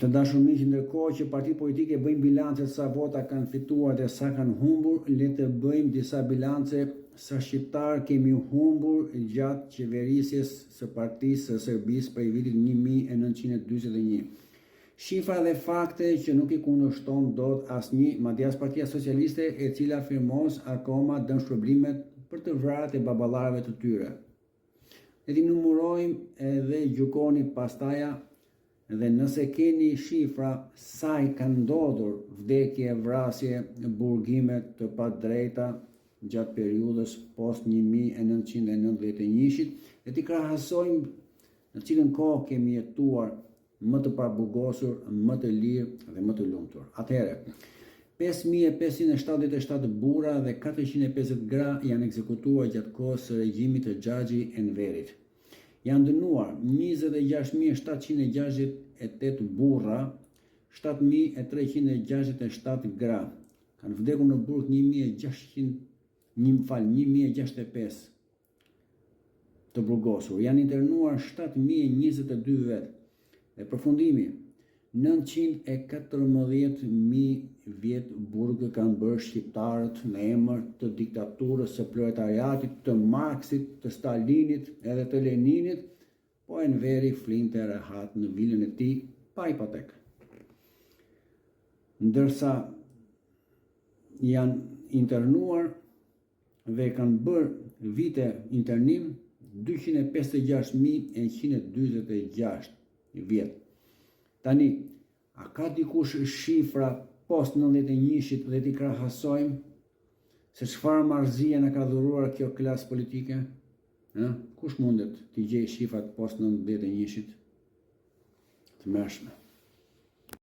Të dashur miq, ndërkohë që partitë politike bëjnë bilance sa vota kanë fituar dhe sa kanë humbur, le të bëjmë disa bilance sa shqiptar kemi humbur gjatë qeverisjes së Partisë së Serbisë prej vitit 1941. Shifra dhe fakte që nuk i kundërshton dot asnjë, madje as Partia Socialiste, e cila firmos akoma dëmshpërblimet për të vrarët e baballarëve të tyre. Ne ti numërojmë edhe gjykoni pastaja. Dhe nëse keni shifra sa i kanë ndodhur vdekje, vrasje, burgimet të padrejta gjatë periudhës post 1991, dhe ti krahasojmë në cilën kohë kemi jetuar më të paburgosur, më të lirë dhe më të lumtur. Atëherë, 5577 burra dhe 450 gra janë ekzekutuar gjatë kohës së regjimit të Xhaxhi Enverit. Janë dënuar 26.768 burra, 7.367 gra. Kanë vdekur në burg 1.065 të burgosur. Janë internuar 7.022 vetë. Dhe përfundimi, 914.000 vjet burgë kanë bërë shqiptarët në emër të diktaturës së proletariatit, të Marksit, të Stalinit edhe të Leninit, po Enveri flinte rehat në vilën e tij pa hipotek. Ndërsa janë internuar dhe kanë bërë vite internim 256.146 vjet. Tani, a ka dikush shifra post 91-shit dhe t'i krahasojmë se çfarë marrëzie na ka dhuruar kjo klasë politike? Kush mundet t'i gjej shifrat post 91-shit? Të mërshme.